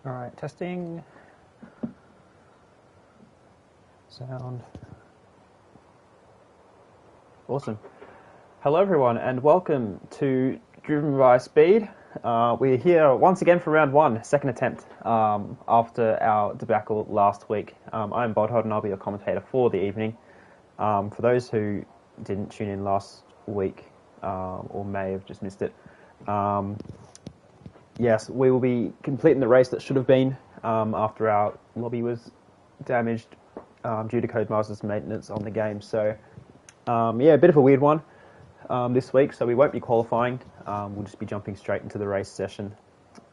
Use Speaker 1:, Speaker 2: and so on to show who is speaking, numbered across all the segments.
Speaker 1: All right, testing. Sound. Awesome. Hello everyone and welcome to Driven by Speed. We're here once again for round one, second attempt, after our debacle last week. I'm Bodhod and I'll be your commentator for the evening. For those who didn't tune in last week, or may have just missed it, yes, we will be completing the race that should have been after our lobby was damaged due to Codemasters maintenance on the game. So, yeah, a bit of a weird one this week, so we won't be qualifying. We'll just be jumping straight into the race session.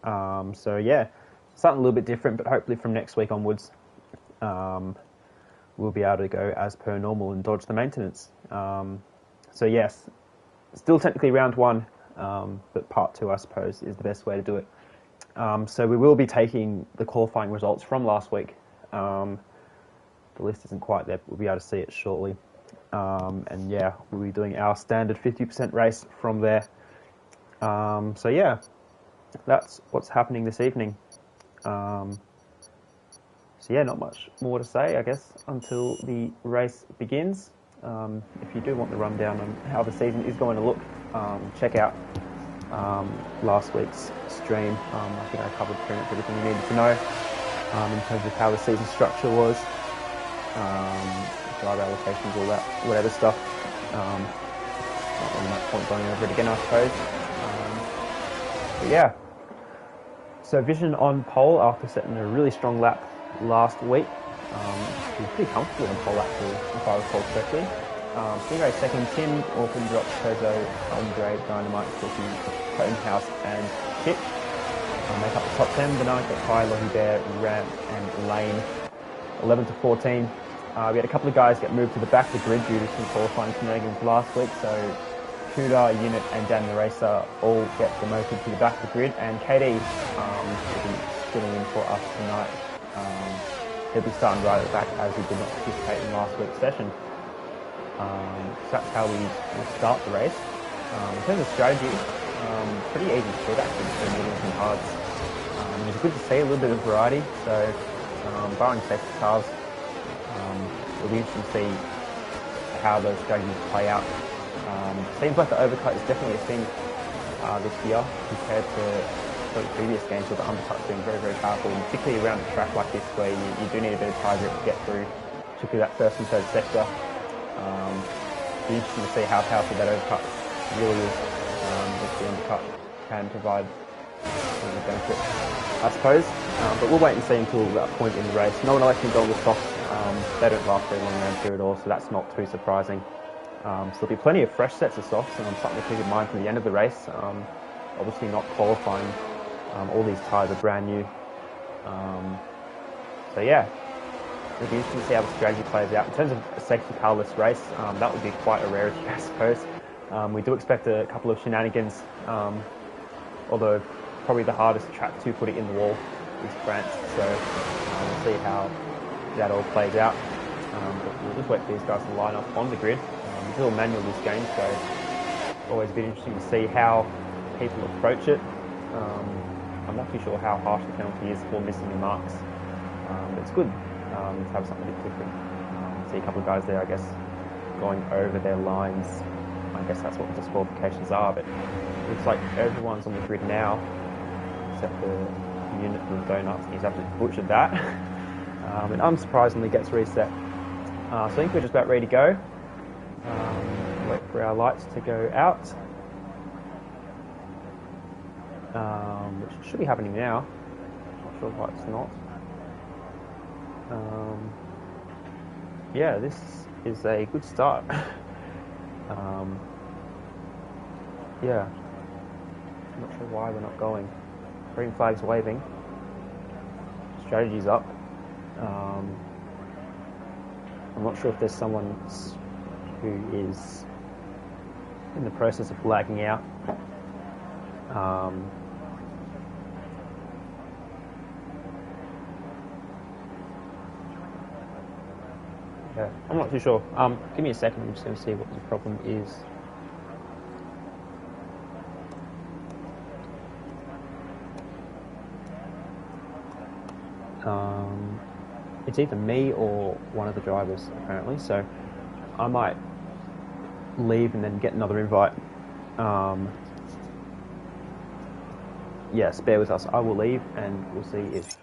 Speaker 1: So, yeah, something a little bit different, but hopefully from next week onwards, we'll be able to go as per normal and dodge the maintenance. So, yes, still technically round one, but part two, I suppose, is the best way to do it. So we will be taking the qualifying results from last week. The list isn't quite there, but we'll be able to see it shortly. And yeah, we'll be doing our standard 50% race from there. So yeah, that's what's happening this evening. So yeah, not much more to say, I guess, until the race begins. If you do want the rundown on how the season is going to look, check out last week's stream. I think I covered pretty much everything you needed to know in terms of how the season structure was, drive allocations, all that, whatever stuff. Not really much point going over it again, I suppose. But yeah. So Vision on pole after setting a really strong lap last week. He was pretty comfortable on pole actually, if I recall correctly. Stingray second, Tim, Orphan drops Kozo, Andre, Dynamite, Cookie, House and Chip. Make up the top 10. Banana got high, Lottie Bear, Ramp and Lane. 11 to 14. We had a couple of guys get moved to the back of the grid due to some qualifying shenanigans last week, so Kuda, Unit and Dan the Racer all get demoted to the back of the grid, and KD will be sitting in for us tonight. He'll be starting right at the back as he did not participate in last week's session. So that's how we will start the race. In terms of strategy, pretty easy split actually between mediums and hards. It's good to see a little bit of variety, so barring safety cars, it'll be interesting to see how those strategies play out. Seems like the overcut is definitely a thing this year compared to the previous games where the undercut's been very, very powerful, and particularly around a track like this where you do need a bit of tire grip to get through, particularly that first and third sector. It'll be interesting to see how powerful that overcut really is, if the undercut can provide a benefit, I suppose. But we'll wait and see until that point in the race. No one electing gold with softs. They don't last very long around here at all, so that's not too surprising. So there'll be plenty of fresh sets of softs, and something to keep in mind for the end of the race. Obviously not qualifying. All these tyres are brand new. So yeah, it'll be interesting to see how the strategy plays out. In terms of a safety carless race, that would be quite a rarity, I suppose. We do expect a couple of shenanigans, although probably the hardest track to put it in the wall is France, so we'll see how that all plays out. But we'll just wait for these guys to line up on the grid. It's a little manual this game, so always a bit interesting to see how people approach it. I'm not too sure how harsh the penalty is for missing the marks, but it's good to have something a bit different. See a couple of guys there, I guess, going over their lines. I guess that's what disqualifications are, but it looks like everyone's on the grid now, except for Unit with Donuts. He's absolutely butchered that. And unsurprisingly gets reset. So I think we're just about ready to go. Wait for our lights to go out, which should be happening now. Not sure why it's not. Yeah, this is a good start. Yeah, I'm not sure why we're not going. Green flag's waving. Strategy's up. I'm not sure if there's someone who is in the process of lagging out. Yeah, I'm not too sure. Give me a second, I'm just going to see what the problem is. It's either me or one of the drivers apparently. So I might leave and then get another invite. Yes, bear with us. I will leave and we'll see if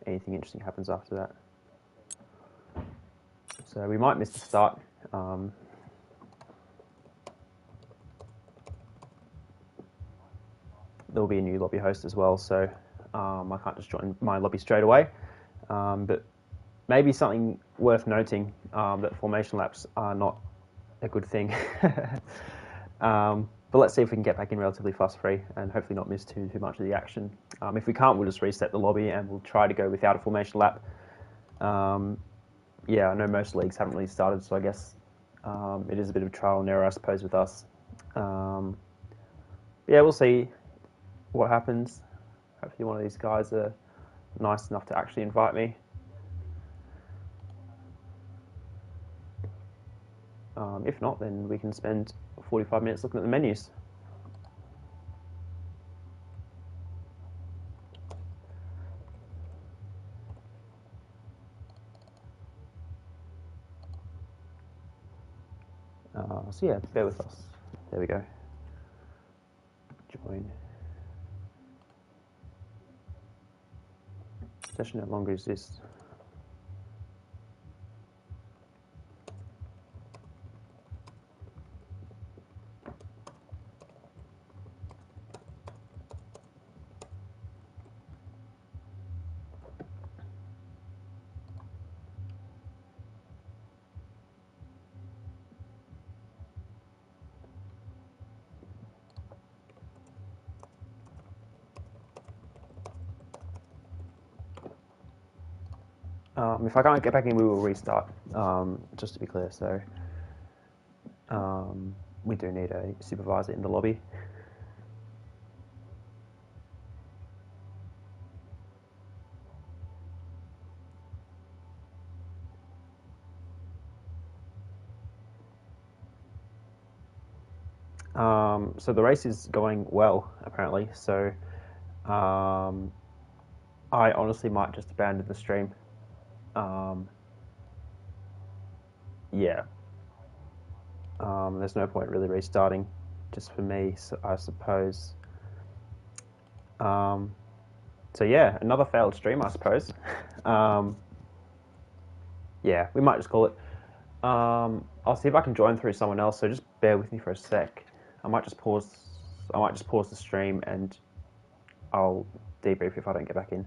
Speaker 1: anything interesting happens after that. So we might miss the start. There'll be a new lobby host as well, so I can't just join my lobby straight away. But maybe something worth noting that formation laps are not a good thing. But let's see if we can get back in relatively fuss-free and hopefully not miss too much of the action. If we can't, we'll just reset the lobby and we'll try to go without a formation lap. Yeah, I know most leagues haven't really started, so I guess it is a bit of trial and error, I suppose, with us. Yeah, we'll see what happens. Hopefully one of these guys are nice enough to actually invite me. If not, then we can spend 45 minutes looking at the menus. So yeah, bear with us. There we go. Join. Session no longer exists. If I can't get back in, we will restart, just to be clear. So we do need a supervisor in the lobby. So the race is going well, apparently. So I honestly might just abandon the stream. Yeah. There's no point really restarting, just for me, so I suppose. So yeah, another failed stream, I suppose. Yeah, we might just call it. I'll see if I can join through someone else. So just bear with me for a sec. I might just pause the stream and I'll debrief if I don't get back in.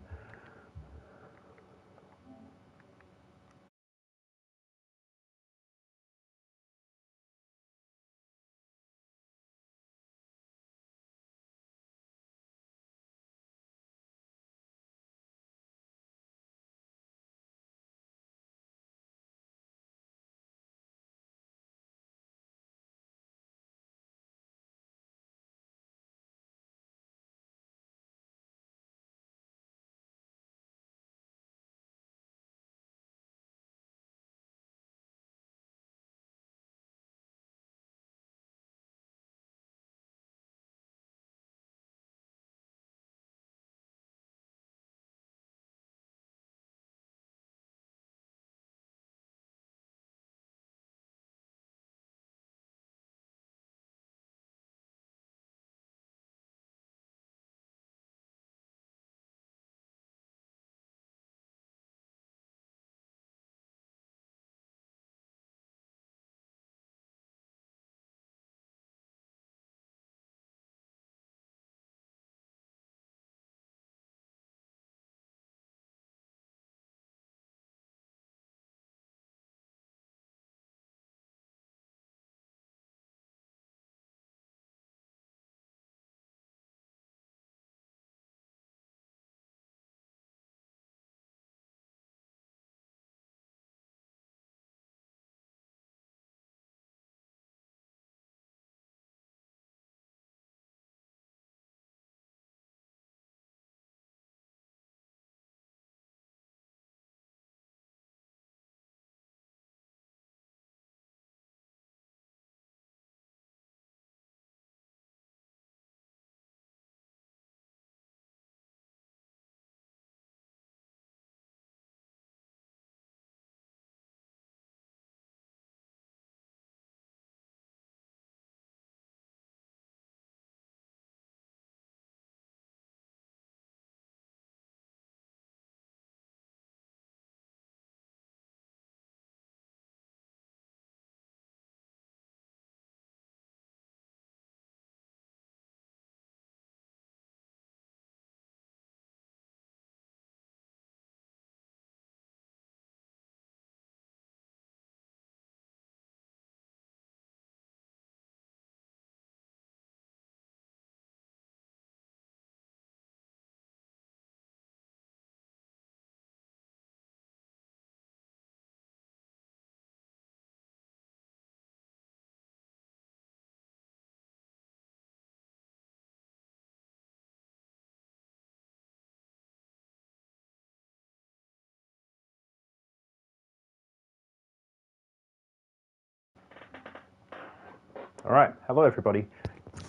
Speaker 1: All right, hello everybody.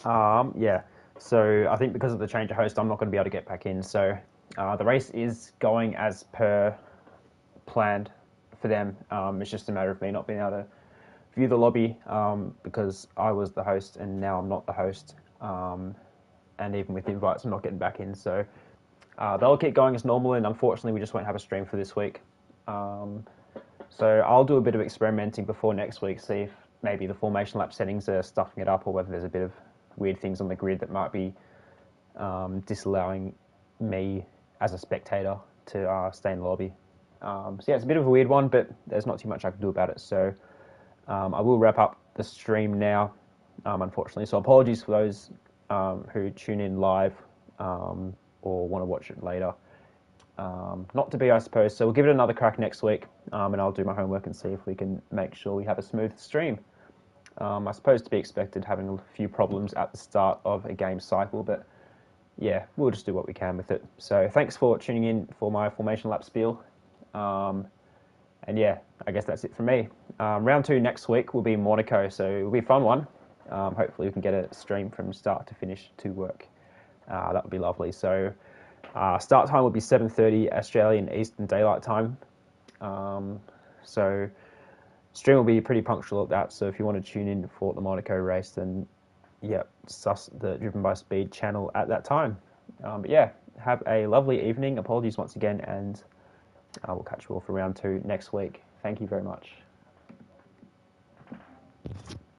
Speaker 1: Yeah, so I think because of the change of host, I'm not going to be able to get back in. So the race is going as per planned for them. It's just a matter of me not being able to view the lobby because I was the host and now I'm not the host. And even with invites, I'm not getting back in. So they'll keep going as normal, and unfortunately, we just won't have a stream for this week. So I'll do a bit of experimenting before next week, see if maybe the formation lap settings are stuffing it up, or whether there's a bit of weird things on the grid that might be disallowing me as a spectator to stay in the lobby. So yeah, it's a bit of a weird one, but there's not too much I can do about it. So I will wrap up the stream now, unfortunately. So apologies for those who tune in live or want to watch it later. Not to be, I suppose. So we'll give it another crack next week, and I'll do my homework and see if we can make sure we have a smooth stream. I suppose to be expected, having a few problems at the start of a game cycle, but yeah, we'll just do what we can with it. So thanks for tuning in for my formation lap spiel. And yeah, I guess that's it from me. Round 2 next week will be in Monaco, so it'll be a fun one. Hopefully we can get a stream from start to finish to work. That would be lovely. So start time will be 7:30 Australian Eastern Daylight Time. So stream will be pretty punctual at that. So if you want to tune in for the Monaco race, then yeah, suss the Driven by Speed channel at that time. But yeah, have a lovely evening. Apologies once again, and I will catch you all for round 2 next week. Thank you very much.